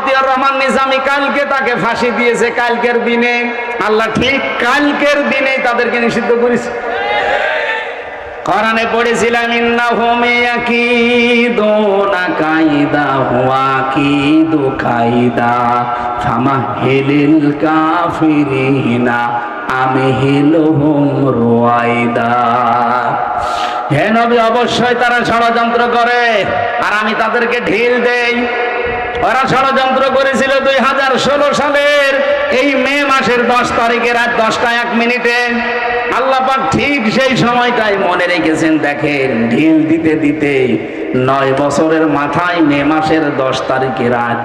মতিউর রহমান নিজামী কালকে তাকে ফাঁসি দিয়েছে, কালকের দিনে। আল্লাহ ঠিক কালকের দিনে তাদেরকে নিষিদ্ধ করেছে। কোরআনে পড়েছিলাম ইন্নাহুম ইয়াকিদুনা কাইদা ওয়া আকিদু কাইদা ফামাহিলিল কাফিরিনা আমহিলহুম রুয়াইদা। হে নবী, অবশ্যই তারা ষড়যন্ত্র করে আর আমি তাদেরকে ঢিল দেই। ওরা ষড়যন্ত্র করেছিল 2016 সালের এই মে মাসের 10 তারিখে রাত 10টা 1 মিনিটে। আল্লাহ পাক ঠিক সেই সময়টাই মনে রেখেছেন। দেখেন, ঢিল দিতে দিতে 9 বছরের মাথায় মে মাসের 10 তারিখে রাত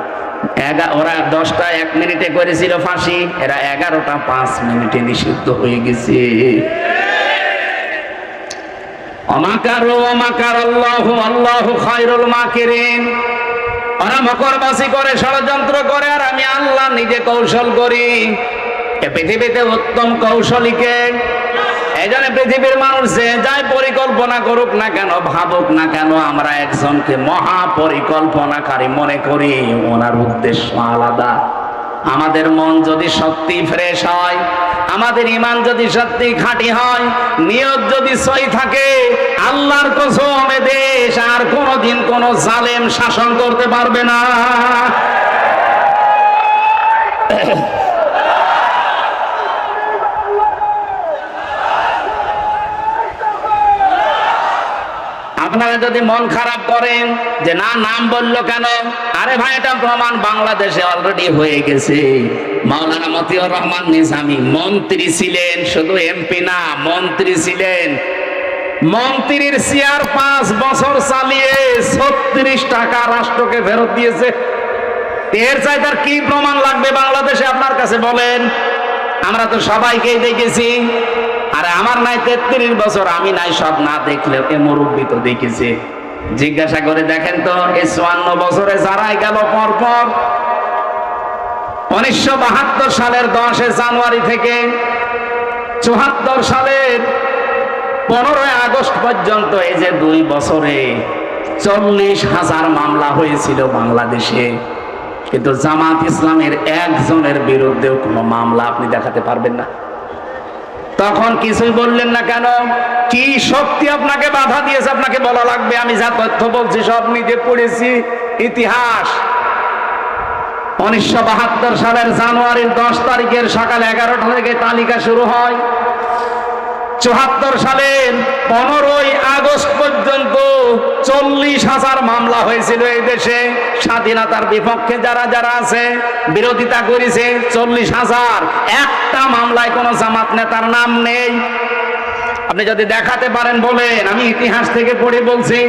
ওরা 10টা 1 মিনিটে করেছিল ফাঁসি, এরা 11টা 5 মিনিটে নিষিদ্ধ হয়ে গেছে। অমাকারু ওয়ামাকার আল্লাহু আল্লাহু খায়রুল মাকিরিন। ওরা মকরবাসী করে, ষড়যন্ত্র করে, আর আমি আল্লাহ নিজে কৌশল করি। এ পৃথিবীতে উত্তম কৌশলীকে। এই জন্য পৃথিবীর মানুষ যে যাই পরিকল্পনা করুক না কেন, ভাবুক না কেন, আমরা একজনকে মহা পরিকল্পনাকারী মনে করি। ওনার উদ্দেশ্য আলাদা। আমাদের মন যদি সত্যি ফ্রেশ হয়, আমাদের ঈমান যদি সত্যি খাঁটি হয়, নিয়ত যদি সই থাকে, আল্লাহর কসম এ দেশ আর কোনোদিন কোন জালেম শাসন করতে পারবে না। আপনারা যদি মন খারাপ করেন যে না, নাম বললো কেন, আরে ভাই, এটা প্রমাণ বাংলাদেশে অলরেডি হয়ে গেছে। মাওলানা মতিউর রহমান নিজামী মন্ত্রী ছিলেন, শুধু এমপি না, মন্ত্রী ছিলেন। মন্ত্রীর চেয়ার 5 বছর চালিয়ে 36 টাকা রাষ্ট্রকে ফেরত দিয়েছে। এর চাইতে আর কি প্রমাণ লাগবে বাংলাদেশে আপনার কাছে বলেন? আমরা তো সবাইকেই দেখেছি। আরে আমার নাই 33 বছর, আমি নাই সব না দেখলেও এ মুরব্বী তো দেখেছে। জিজ্ঞাসা করে দেখেন তো, এই 54 বছরে যারাই গেল পর পর 1972 সালের 10 জানুয়ারি থেকে 74 সালের 15 আগস্ট পর্যন্ত, এই যে 2 বছরে 40,000 মামলা হয়েছিল বাংলাদেশে। কিন্তু জামাত ইসলামের একজনের বিরুদ্ধেও কোনো মামলা আপনি দেখাতে পারবেন না। তখন কিছুই বললেন না কেন? কি শক্তি আপনাকে বাধা দিয়েছে? আপনাকে বলা লাগবে? আমি যা তথ্য বলছি সব নিজে পড়েছি, ইতিহাস। 1972 সালের জানুয়ারির 10 তারিখের সকাল 11টা থেকে তালিকা শুরু হয়। 74 সালের 15 আগস্ট পর্যন্ত 40,000 মামলা হয়েছিল এই দেশে। স্বাধীনতার বিপক্ষে যারা যারা আছে, বিরোধিতা করেছে 40,000। একটা মামলায় কোনো জামাত নেতার নাম নেই। আপনি যদি দেখাতে পারেন বলেন, আমি ইতিহাস থেকে পড়ে বলছি।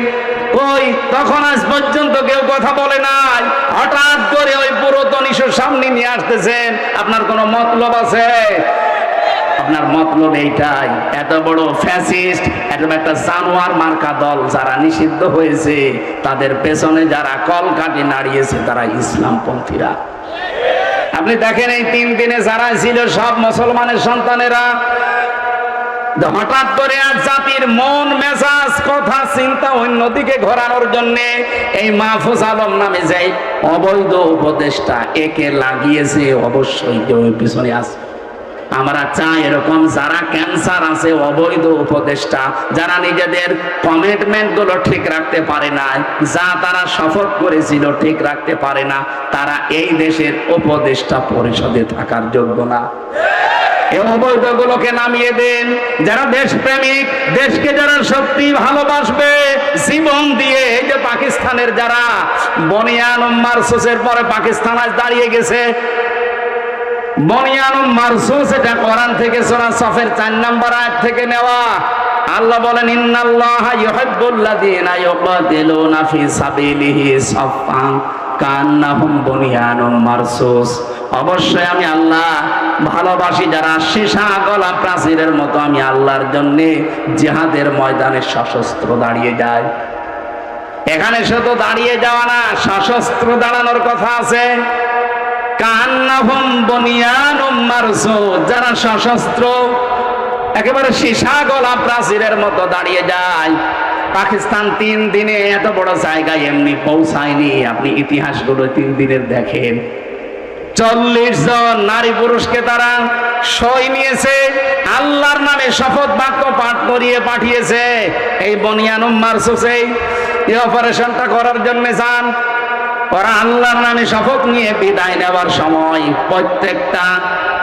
ওই তখন আজ পর্যন্ত কেউ কথা বলে নাই, হঠাৎ করে ওই পুরাতন ইস্যু সামনে নিয়ে আসতেছেন। আপনার কোনো মতলব আছে? আপনার মতলব এইটাই, এত বড় ফ্যাসিস্ট, এরকম একটা জানোয়ার মার্কা দল যারা নিষিদ্ধ হয়েছে, তাদের পেছনে যারা কলকাঠি নাড়িয়েছে তারা ইসলামপন্থীরা। আপনি দেখেন, এই 3 দিনে যারা ছিল সব মুসলমানের সন্তানেরা। হঠাৎ করে আজ জাতির মন মেজাজ কথা চিন্তা অন্যদিকে ঘোরানোর জন্য এই মাহফুজ আলম নামে যাই অবৈধ উপদেষ্টা একে লাগিয়েছে। অবশ্যই কেউ পিছনে আছে। আমরা চাই এরকম যারা ক্যান্সার আছে, অবৈধ উপদেষ্টা, যারা নিজেদের কমিটমেন্ট গুলো ঠিক রাখতে পারে না, যা তারা শপথ করেছিল ঠিক রাখতে পারে না, তারা এই দেশের উপদেষ্টা পরিষদে থাকার যোগ্য না। এই অবৈধ গুলোকে নামিয়ে দেন। যারা দেশপ্রেমিক, দেশকে যারা সত্যি ভালোবাসবে জীবন দিয়ে, এই যে পাকিস্তানের যারা বনিয়ান মারসুসের পরে পাকিস্তান আজ দাঁড়িয়ে গেছে। বনিয়ান মারসুস, এটা কোরআন থেকে সূরা সফের 4 নম্বর আয়াত থেকে নেওয়া। আল্লাহ বলেন, ইন্নাল্লাহা ইউহিব্বুল্লাযীনা ইউকাতিলুনা ফি সাবিলিহি সাফফান কান্নাহুম বুনিয়ানুম মারসুস। অবশ্যই আমি আল্লাহ ভালোবাসি যারা সীসা গলা প্রাচীরের মতো আমি আল্লাহর জন্য জিহাদের ময়দানে সশস্ত্র দাঁড়িয়ে যায়। এখানে শুধু দাঁড়িয়ে যাওয়া না, সশস্ত্র দাঁড়ানোর কথা আছে। কান্নাহুম বুনিয়ানুম মারসুস, যারা সশস্ত্র একেবারে সীসা গলা প্রাচীরের মতো দাঁড়িয়ে যায়। পাকিস্তান 3 দিনে এত বড় জায়গায় এমনি পৌঁছায়নি। আপনি ইতিহাসগুলো 3 দিনের দেখেন। 40 জন নারী পুরুষকে তারা সই নিয়েছে, আল্লাহর নামে শপথ বাক্য পাঠ করিয়ে পাঠিয়েছে। এই বনিয়ানুম মারসুসে এই অপারেশনটা করার জন্য যান। ওরা আল্লাহর নামে শপথ নিয়ে বিদায় নেওয়ার সময় প্রত্যেকটা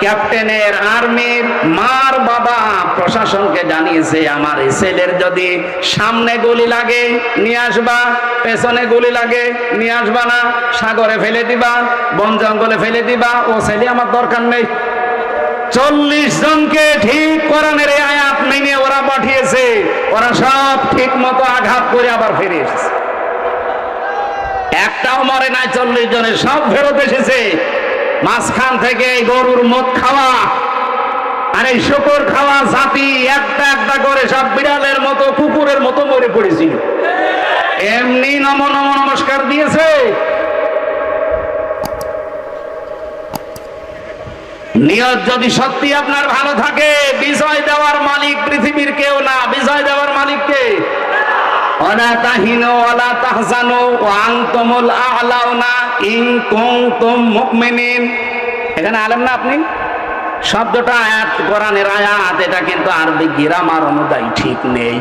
ক্যাপ্টেনের, আর্মির মার বাবা প্রশাসনকে জানিয়েছে, আমার এই ছেলের যদি সামনে গুলি লাগে নিয়ে আসবা, পেছনে গুলি লাগে নিয়ে আসবা না, সাগরে ফেলে দিবা, বন জঙ্গলে ফেলে দিবা, ও ছেলে আমার দরকার নেই। 40 জনকে ঠিক কোরআনের এই আয়াত মেনে ওরা পাঠিয়েছে। ওরা সব ঠিক মতো আঘাত করে আবার ফিরে এসেছে। একটাও মরে নাই, 40 জনের সব ফেরত এসেছে। মাঝখান থেকে এই গরুর মদ খাওয়া আর এই শুকর খাওয়া জাতি একটা একটা করে সব বিড়ালের মতো, কুকুরের মতো মরে পড়েছিল। এমনি নম নম নমস্কার দিয়েছে। নিয়ত যদি সত্যি আপনার ভালো থাকে, বিজয় দেওয়ার মালিক পৃথিবীর কেউ না। বিজয় দেওয়ার মালিক কে? ওয়ালা তাহিনু ওয়ালা তাহজানু ওয়া আনতুমুল আ'লাউনা ইন কুনতুম মুমিনিন। এখানে আলেম না আপনি? শব্দটা আয়াত, কোরআনের আয়াত, এটা কিন্তু আরবি গ্রামার অনুযায়ী ঠিক নেই।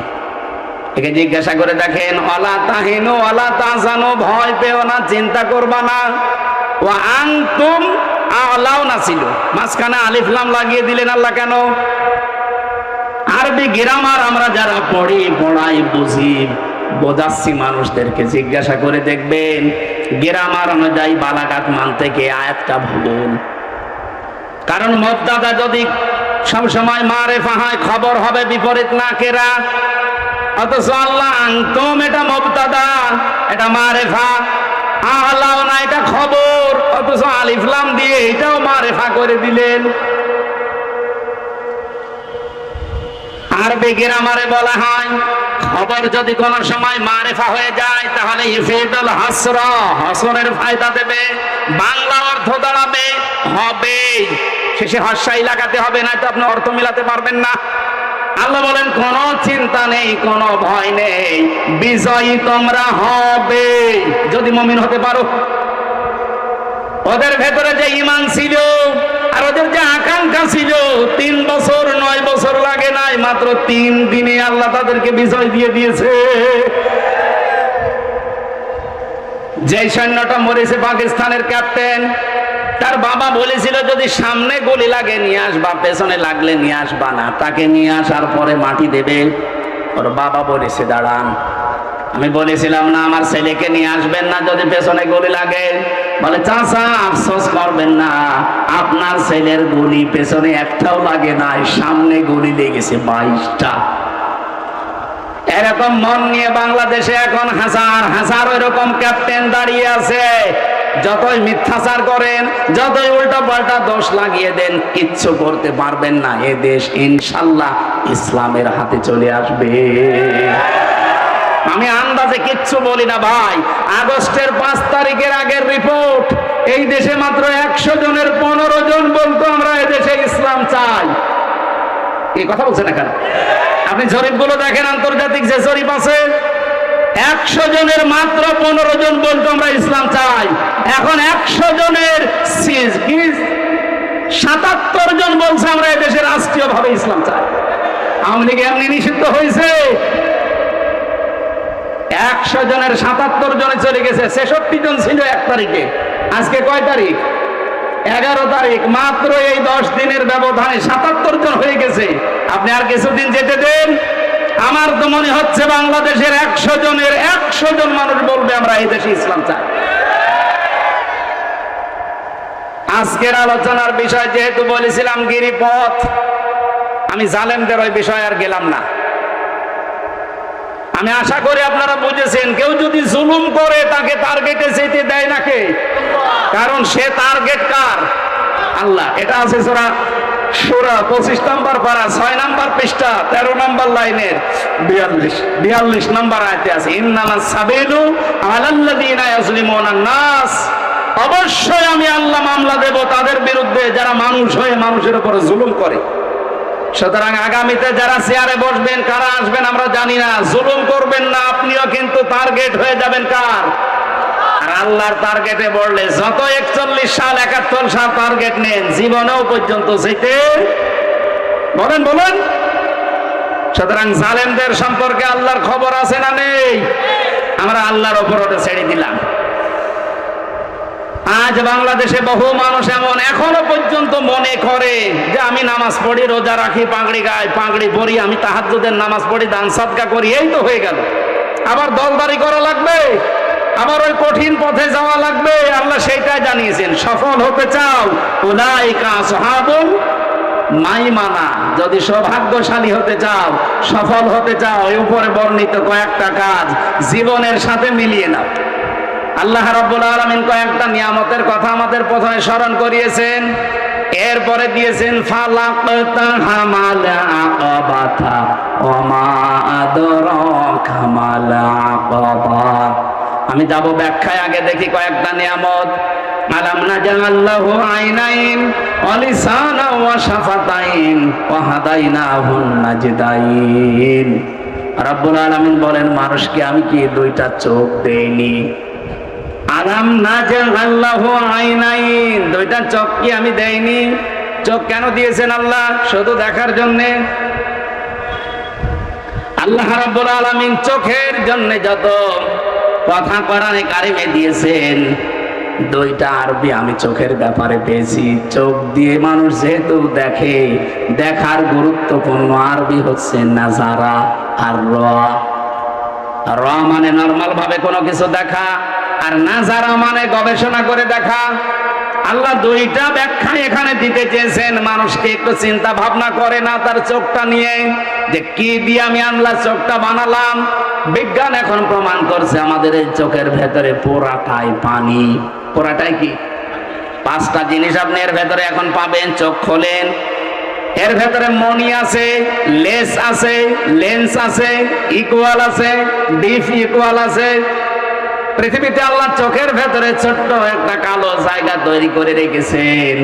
একে জিজ্ঞাসা করে দেখেন, ওয়ালা তাহিনু ওয়ালা তাহজানু, ভয় পেও না, চিন্তা করবা না। ওয়া আনতুম আ'লাউনা ছিল, মাঝখানে আলিফ লাম লাগিয়ে দিলেন আল্লাহ কেন? আরবি গ্রামার আমরা যারা পড়ি, পড়াই, বুঝি, বোঝাচ্ছি মানুষদেরকে, জিজ্ঞাসা করে দেখবেন গ্রামার অনুযায়ী বালাগাত মানতে গিয়ে আয়াতটা ভুল। কারণ মুবতাদা যদি সবসময় মারেফা হয়, খবর হবে বিপরীত না কেরা। অথচ আল্লাহ আনতুম এটা মুবতাদা, এটা মারেফা, আ'লাউনা এটা খবর, অথচ আলিফ লাম দিয়ে এটাও মারেফা করে দিলেন। আরবি গ্রামারে বলা হয় খবর যদি কোন সময় মারেফা হয়ে যায় তাহলে ইফিদুল হাসরা, হাসরের ফায়দা দেবে, বাংলা অর্থ দাঁড়াবে হবে, শেষে হস্যাই লাগাতে হবে, না তো আপনি অর্থ মিলাতে পারবেন না। আল্লাহ বলেন কোনো চিন্তা নেই, কোনো ভয় নেই, বিজয়ী তোমরা হবে যদি মুমিন হতে পারো। ওদের ভেতরে যে ঈমান ছিল আর ওদের যে আকাঙ্ক্ষা ছিল, 3 বছর 9 বছর লাগে নাই, মাত্র 3 দিনে আল্লাহ তাদেরকে বিজয় দিয়ে দিয়েছে। যে সৈন্যটা মরেছে পাকিস্তানের ক্যাপ্টেন, তার বাবা বলেছিল যদি সামনে গুলি লাগে নিয়ে আসবা, পেছনে লাগলে নিয়ে আসবা না। তাকে নিয়ে আসার পরে মাটি দেবে। ওর বাবা বলেছে দাঁড়ান, আমি বলেছিলাম না আমার ছেলেকে নিয়ে আসবেন না যদি পেছনে গুলি লাগে? বলে চাচা আফসোস করবেন না, আপনার ছেলের গুলি পেছনে একটাও লাগে নাই, সামনে গুলি লেগেছে 22টা। এরকম মন নিয়ে বাংলাদেশে এখন হাজার হাজার এরকম ক্যাপ্টেন দাঁড়িয়ে আছে। যতই মিথ্যাচার করেন, যতই উল্টা পাল্টা দোষ লাগিয়ে দেন, কিচ্ছু করতে পারবেন না। এ দেশ ইনশাল্লাহ ইসলামের হাতে চলে আসবে। আমি আন্দাজে কিচ্ছু বলি না ভাই। আগস্টের 5 তারিখের আগের রিপোর্ট, এই দেশে মাত্র 100 জনের 15 জন বলতো আমরা এদেশে ইসলাম চাই। এই কথা বলছে না কেন? আপনি জরিপগুলো দেখেন, আন্তর্জাতিক যে জরিপ আছে, 100 জনের মাত্র 15 জন বলতো আমরা ইসলাম চাই। এখন 100 জনের 77 জন বলছে আমরা এদেশে রাষ্ট্রীয় ভাবে ইসলাম চাই। আওয়ামী লীগ এমনি নিষিদ্ধ হয়েছে, 100 জনের 77 জনে চলে গেছে। 66 জন ছিল 1 তারিখে, আজকে কয় তারিখ? 11 তারিখ। মাত্র এই 10 দিনের ব্যবধানে 77 জন হয়ে গেছে। আপনি আর কিছুদিন যেতে দেন, আমার তো মনে হচ্ছে বাংলাদেশের 100 জনের 100 জন মানুষ বলবে আমরা এই দেশে ইসলাম চাই। আজকের আলোচনার বিষয় যেহেতু বলেছিলাম গিরিপথ, আমি জালেমদের ওই বিষয় আর গেলাম না। আমি আশা করি আপনারা বুঝেছেন, কেউ যদি জুলুম করে তাকে টার্গেটে যেতে দেয় না কে? কারণ সে টার্গেট কার? আল্লাহ। এটা আছে সূরা 25 নম্বর পারা 6 নম্বর পৃষ্ঠা 13 নম্বর লাইনের 42 নম্বর আয়াতে আছে, ইন্নামাস সাবিলু আলাল্লাযিনা ইয়াজলিমুনান নাস। অবশ্যই আমি আল্লাহ মামলা দেব তাদের বিরুদ্ধে যারা মানুষ হয়ে মানুষের উপরে জুলুম করে। সুতরাং আগামীতে যারা চেয়ারে বসবেন, কারা আসবেন আমরা জানি না, জুলুম করবেন না, আপনিও কিন্তু টার্গেট হয়ে যাবেন কার? আর আল্লাহর টার্গেটে বললে যত 41 সাল 71 সাল টার্গেট নেন, জীবনেও পর্যন্ত যেতে বলেন বলেন। সুতরাং জালেমদের সম্পর্কে আল্লাহর খবর আছে না নেই? আমরা আল্লাহর ওপর ওটা ছেড়ে দিলাম। আজ বাংলাদেশে বহু মানুষ এমন এখনো পর্যন্ত মনে করে যে আমি নামাজ পড়ি, রোজা রাখি, পাগড়ি গাই, পাগড়ি পরি, আমি তাহাজ্জুদের নামাজ পড়ি, দান সাদকা করি, এই তো হয়ে গেল। আবার দলদারি করা লাগবে, আবার ওই কঠিন পথে যাওয়া লাগবে। আল্লাহ সেইটাই জানিয়েছেন, সফল হতে চাও উলাইকা আসহাবুল মাইমানা, যদি সৌভাগ্যশালী হতে চাও, সফল হতে চাও, এই উপরে বর্ণিত কয়েকটা কাজ জীবনের সাথে মিলিয়ে নাও। আল্লাহ রাব্বুল আলামিন কয়েকটা নিয়ামতের কথা আমাদের প্রথমে স্মরণ করিয়েছেন, এরপরে দিয়েছেন ফালাকতা হামাল আকাবাতা ওমা আদরাকা মাল আকাবা। আমি যাব ব্যাখ্যায়, আগে দেখি কয়েকটা নিয়ামত। আলাম নাজআল্লাহু আইনাইন ওয়া লিসানা ওয়া শাফাতাইন ওয়া হাদাইনাহুন নাজদাইন। রাব্বুল আলামিন বলেন, মানুষকে আমি কি দুইটা চোখ দেইনি? আলাম নাজআল্লাহু আইনাইন, দুইটা চোখ কি আমি দেইনি? চোখ কেন দিয়েছেন আল্লাহ? শুধু দেখার জন্য? আল্লাহ রাব্বুল আলামিন চোখের জন্য যত কথা কোরআনে কারিমে দিয়েছেন, দুইটা আরবি আমি চোখের ব্যাপারে পেয়েছি। চোখ দিয়ে মানুষ যেহেতু দেখে, দেখার গুরুত্বপূর্ণ আরবি হচ্ছে নাজারা আর র। র মানে নরমাল ভাবে কোনো কিছু দেখা, আর নাজারা মানে গবেষণা করে দেখা। আল্লাহ দুইটা ব্যাখ্যা এখানে দিতে চেয়েছেন, মানুষকে একটু চিন্তা ভাবনা করে না তার চোখটা নিয়ে, যে কি দিয়ে আমি আল্লাহ চোখটা বানালাম। বিজ্ঞান এখন প্রমাণ করছে আমাদের এই চোখের ভেতরে পুরাটাই পানি। পুরাটাই কি? 5টা জিনিস আপনি এর ভেতরে এখন পাবেন। চোখ খোলেন, এর ভেতরে মনি আছে, লেস আছে, লেন্স আছে, ইকুয়াল আছে, ডিফ ইকুয়াল আছে। পৃথিবীতে আল্লাহ চোখের ভেতরে ছোট্ট একটা কালো জায়গা তৈরি করে রেখেছেন।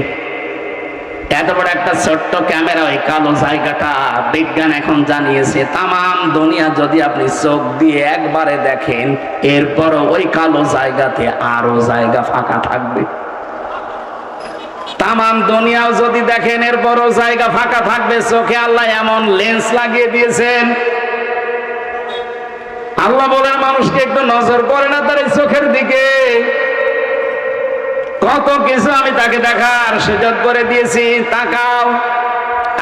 এত বড় একটা ছোট্ট ক্যামেরা, ওই কালো জায়গাটা বিজ্ঞান এখন জানিয়েছে তামাম দুনিয়া যদি আপনি চোখ দিয়ে একবারে দেখেন, এরপরও ওই কালো জায়গাতে আরো জায়গা ফাঁকা থাকবে। তামাম দুনিয়াও যদি দেখেন, এরপরও জায়গা ফাঁকা থাকবে। চোখে আল্লাহ এমন লেন্স লাগিয়ে দিয়েছেন। আল্লাহ বলেন, মানুষকে একটু নজর করে না তার এই চোখের দিকে? কত কিছু আমি তাকে দেখার সুযোগ করে দিয়েছি। তাকাও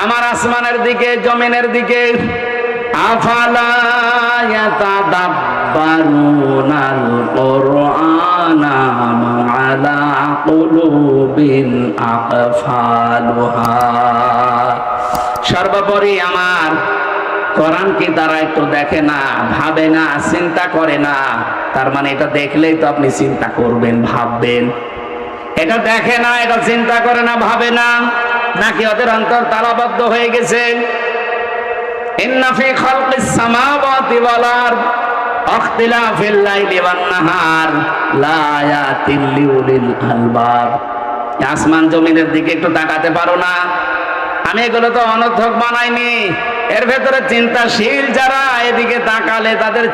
আমার আসমানের দিকে, জমিনের দিকে। আফালা ইয়াতাদাব্বারুনাল কুরআনা আম আলা কুলুবিন আকফালুহা। সর্বোপরি আমার কোরআন কি তারা একটু দেখে না, ভাবে না, চিন্তা করে না? তার মানে এটা দেখলেই তো আপনি চিন্তা করবেন, ভাববেন। এটা দেখে না, এটা চিন্তা করে না, ভাবে না, নাকি ওদের অন্তর তালাবদ্ধ হয়ে গেছে? ইন্না ফি খালকিস সামাওয়াতি ওয়াল আরদ ইখতিলাফিল লাইলি ওয়ান নাহার লা আয়াতিল লিউলিল আলবাব। আসমান জমিনের দিকে একটু তাকাতে পারো না? আমি এগুলো তো অনর্থক বানাইনি। এর ভেতরে চিন্তাশীল যারা, এদিকে তাকালে তাদের